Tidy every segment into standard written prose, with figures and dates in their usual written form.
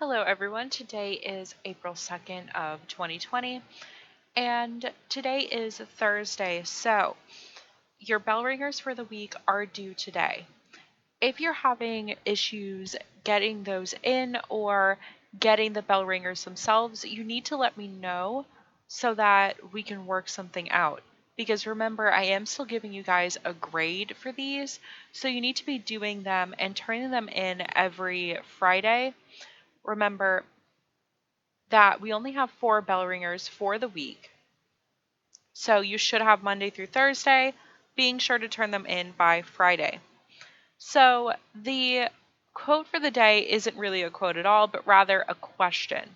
Hello everyone. Today is April 2nd of 2020 and today is Thursday. So, your bell ringers for the week are due today. If you're having issues getting those in or getting the bell ringers themselves, you need to let me know so that we can work something out. Because remember, I am still giving you guys a grade for these, so you need to be doing them and turning them in every Friday. Remember, that we only have 4 bell ringers for the week. So you should have Monday through Thursday, being sure to turn them in by Friday. So the quote for the day isn't really a quote at all, but rather a question.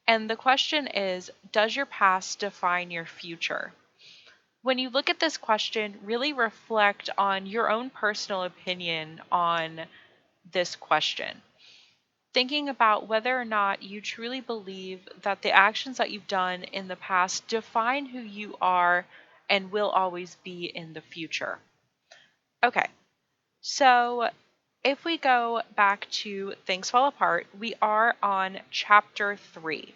And the question is, does your past define your future? When you look at this question, really reflect on your own personal opinion on this question, thinking about whether or not you truly believe that the actions that you've done in the past define who you are and will always be in the future. Okay, so if we go back to Things Fall Apart, we are on chapter 3.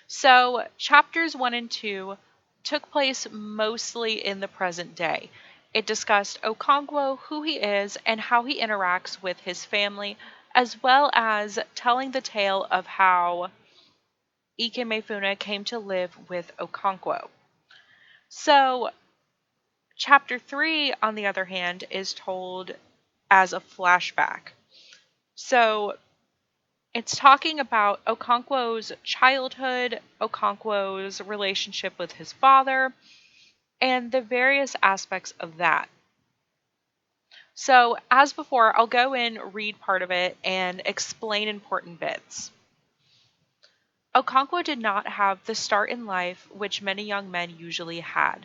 So, chapters 1 and 2 took place mostly in the present day. It discussed Okonkwo, who he is, and how he interacts with his family, as well as telling the tale of how Ike Mifune came to live with Okonkwo. So, chapter 3, on the other hand, is told as a flashback. So, it's talking about Okonkwo's childhood, Okonkwo's relationship with his father, and the various aspects of that. So, as before, I'll go in, read part of it, and explain important bits. Okonkwo did not have the start in life which many young men usually had.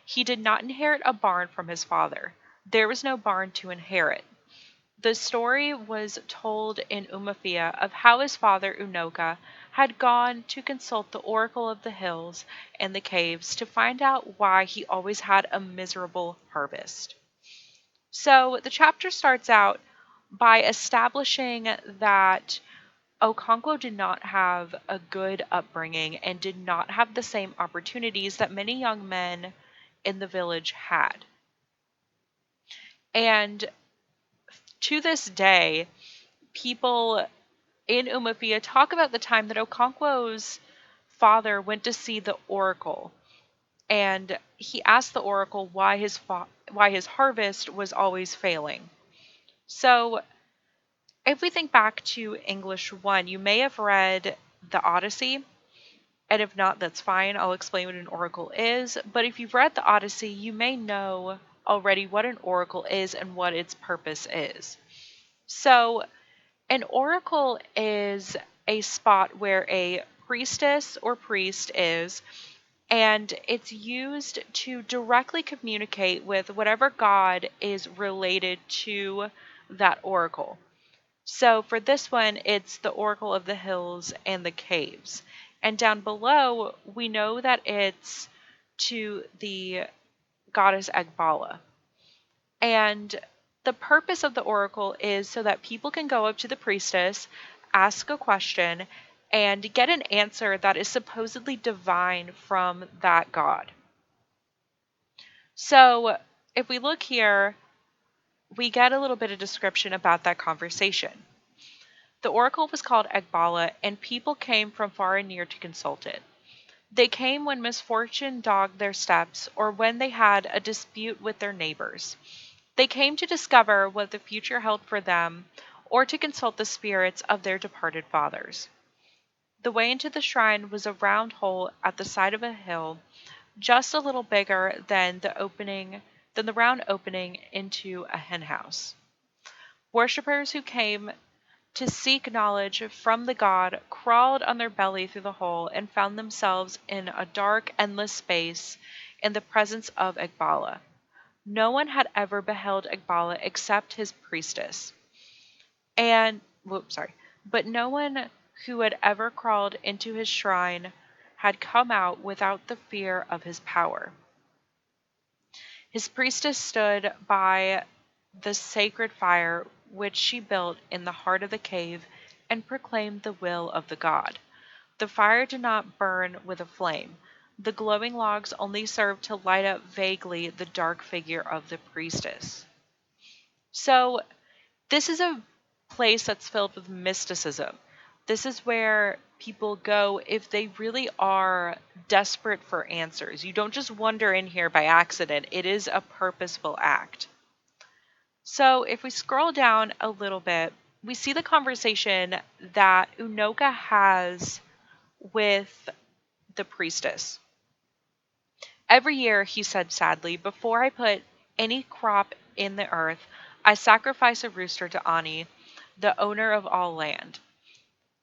He did not inherit a barn from his father. There was no barn to inherit. The story was told in Umafia of how his father, Unoka, had gone to consult the Oracle of the Hills and the Caves to find out why he always had a miserable harvest. So the chapter starts out by establishing that Okonkwo did not have a good upbringing and did not have the same opportunities that many young men in the village had. And to this day, people in Umafia talk about the time that Okonkwo's father went to see the oracle, and he asked the oracle why his harvest was always failing. So, if we think back to English 1, you may have read the Odyssey, and if not, that's fine. I'll explain what an oracle is. But if you've read the Odyssey, you may know already what an oracle is and what its purpose is. So, an oracle is a spot where a priestess or priest is, and it's used to directly communicate with whatever god is related to that oracle. So for this one, it's the Oracle of the Hills and the Caves. And down below, we know that it's to the goddess Agbala. And the purpose of the oracle is so that people can go up to the priestess, ask a question, and get an answer that is supposedly divine from that god. So if we look here, we get a little bit of description about that conversation. The oracle was called Agbala, and people came from far and near to consult it. They came when misfortune dogged their steps or when they had a dispute with their neighbors. They came to discover what the future held for them or to consult the spirits of their departed fathers. The way into the shrine was a round hole at the side of a hill, just a little bigger than the round opening into a henhouse. Worshippers who came to seek knowledge from the god crawled on their belly through the hole and found themselves in a dark, endless space in the presence of Agbala. No one had ever beheld Agbala except his priestess. But no one who had ever crawled into his shrine had come out without the fear of his power. His priestess stood by the sacred fire which she built in the heart of the cave and proclaimed the will of the god. The fire did not burn with a flame. The glowing logs only served to light up vaguely the dark figure of the priestess. So, this is a place that's filled with mysticism. This is where people go if they really are desperate for answers. You don't just wander in here by accident, it is a purposeful act. So, if we scroll down a little bit, we see the conversation that Unoka has with the priestess. Every year, he said sadly, before I put any crop in the earth, I sacrifice a rooster to Ani, the owner of all land.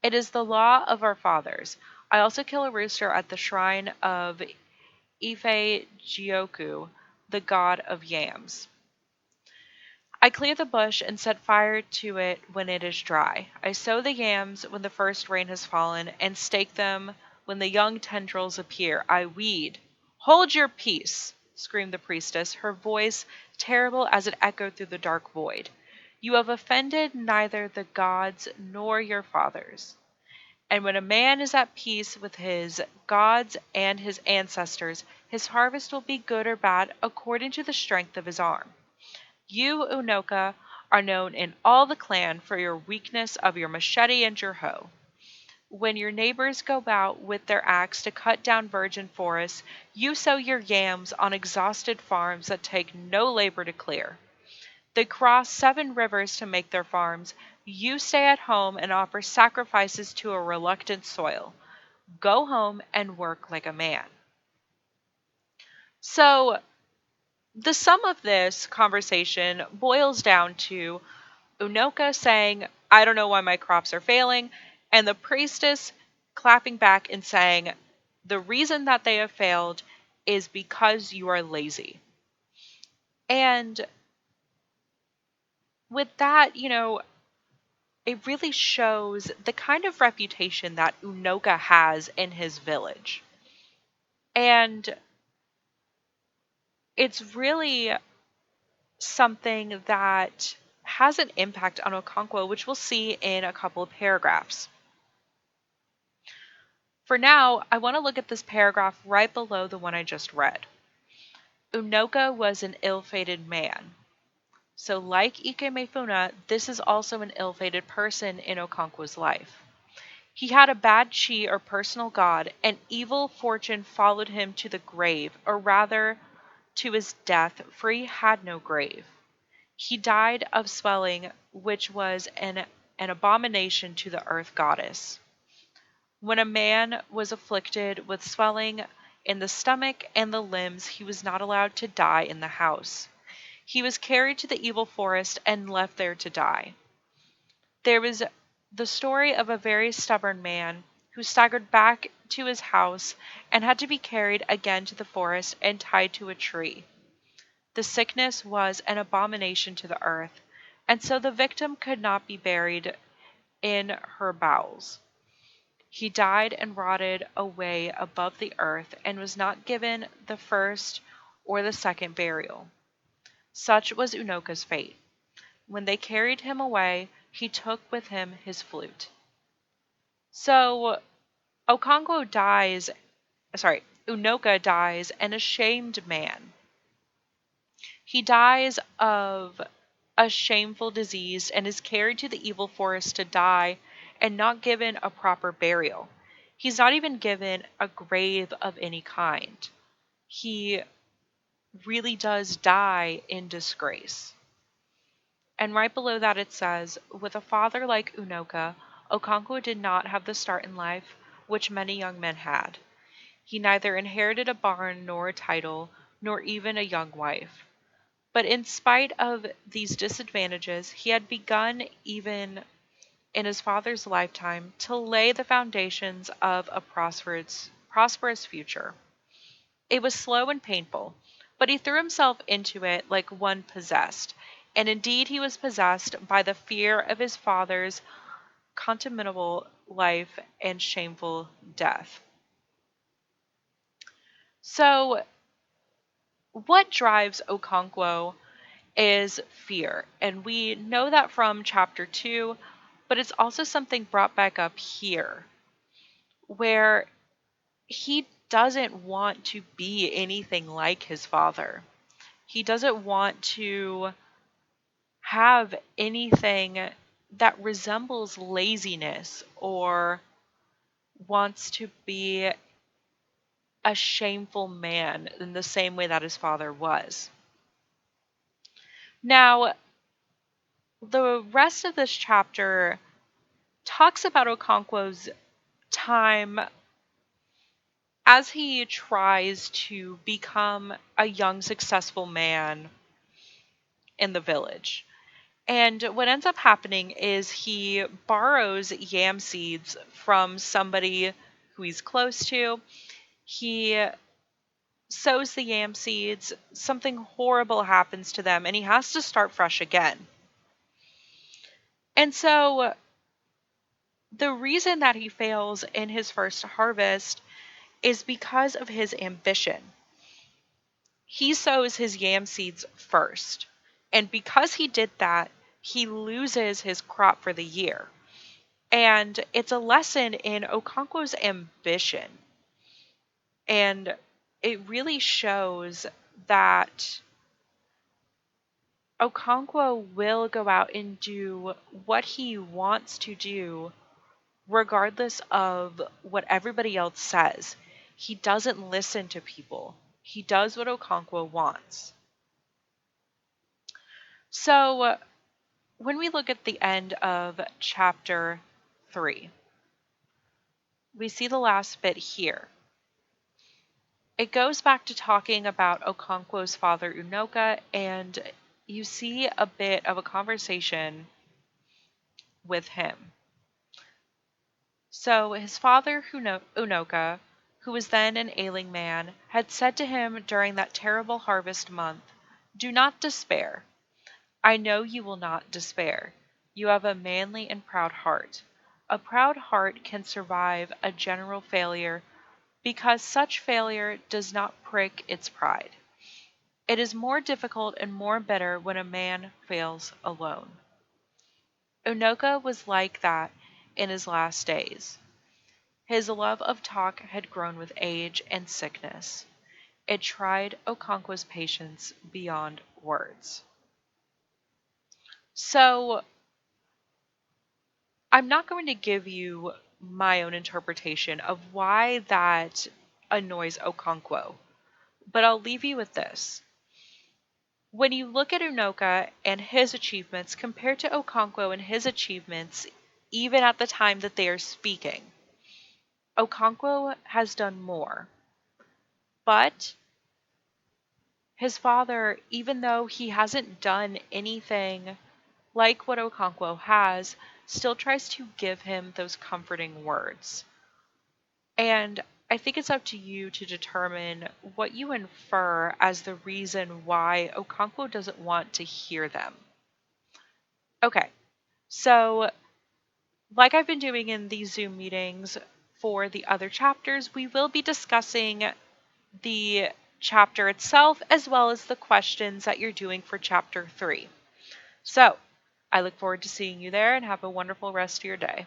It is the law of our fathers. I also kill a rooster at the shrine of Ife Jioku, the god of yams. I clear the bush and set fire to it when it is dry. I sow the yams when the first rain has fallen, and stake them when the young tendrils appear. I weed. Hold your peace, screamed the priestess, her voice terrible as it echoed through the dark void. You have offended neither the gods nor your fathers. And when a man is at peace with his gods and his ancestors, his harvest will be good or bad according to the strength of his arm. You, Unoka, are known in all the clan for your weakness of your machete and your hoe. When your neighbors go out with their axe to cut down virgin forests, you sow your yams on exhausted farms that take no labor to clear. They cross 7 rivers to make their farms. You stay at home and offer sacrifices to a reluctant soil. Go home and work like a man. So, the sum of this conversation boils down to Unoka saying, I don't know why my crops are failing, and the priestess clapping back and saying, the reason that they have failed is because you are lazy. And with that, it really shows the kind of reputation that Unoka has in his village. And it's really something that has an impact on Okonkwo, which we'll see in a couple of paragraphs. For now, I want to look at this paragraph right below the one I just read. Unoka was an ill-fated man. So like Ikemefuna, this is also an ill-fated person in Okonkwo's life. He had a bad chi or personal god, and evil fortune followed him to the grave, or rather to his death, for he had no grave. He died of swelling, which was an abomination to the earth goddess. When a man was afflicted with swelling in the stomach and the limbs, he was not allowed to die in the house. He was carried to the evil forest and left there to die. There was the story of a very stubborn man who staggered back to his house and had to be carried again to the forest and tied to a tree. The sickness was an abomination to the earth, and so the victim could not be buried in her bowels. He died and rotted away above the earth and was not given the first or the second burial. Such was Unoka's fate. When they carried him away, he took with him his flute. So, Unoka dies an ashamed man. He dies of a shameful disease and is carried to the evil forest to die and not given a proper burial. He's not even given a grave of any kind. He really does die in disgrace. And right below that it says, with a father like Unoka, Okonkwo did not have the start in life which many young men had. He neither inherited a barn nor a title, nor even a young wife. But in spite of these disadvantages, he had begun, even in his father's lifetime, to lay the foundations of a prosperous future. It was slow and painful, but he threw himself into it like one possessed, and indeed he was possessed by the fear of his father's contemptible life and shameful death. So, what drives Okonkwo is fear, and we know that from chapter 2, but it's also something brought back up here where he doesn't want to be anything like his father. He doesn't want to have anything that resembles laziness or wants to be a shameful man in the same way that his father was. Now, the rest of this chapter talks about Okonkwo's time as he tries to become a young, successful man in the village. And what ends up happening is he borrows yam seeds from somebody who he's close to. He sows the yam seeds, something horrible happens to them, and he has to start fresh again. And so the reason that he fails in his first harvest is because of his ambition. He sows his yam seeds first, and because he did that, he loses his crop for the year. And it's a lesson in Okonkwo's ambition. And it really shows that Okonkwo will go out and do what he wants to do, regardless of what everybody else says. He doesn't listen to people. He does what Okonkwo wants. So, when we look at the end of chapter 3, we see the last bit here. It goes back to talking about Okonkwo's father, Unoka, and you see a bit of a conversation with him. So his father, Unoka, who was then an ailing man, had said to him during that terrible harvest month, "Do not despair. I know you will not despair. You have a manly and proud heart. A proud heart can survive a general failure because such failure does not prick its pride. It is more difficult and more bitter when a man fails alone." Unoka was like that in his last days. His love of talk had grown with age and sickness. It tried Okonkwo's patience beyond words. So, I'm not going to give you my own interpretation of why that annoys Okonkwo, but I'll leave you with this. When you look at Unoka and his achievements compared to Okonkwo and his achievements, even at the time that they are speaking, Okonkwo has done more. But his father, even though he hasn't done anything like what Okonkwo has, still tries to give him those comforting words. And I think it's up to you to determine what you infer as the reason why Okonkwo doesn't want to hear them. Okay, so like I've been doing in these Zoom meetings for the other chapters, we will be discussing the chapter itself as well as the questions that you're doing for chapter 3. So, I look forward to seeing you there and have a wonderful rest of your day.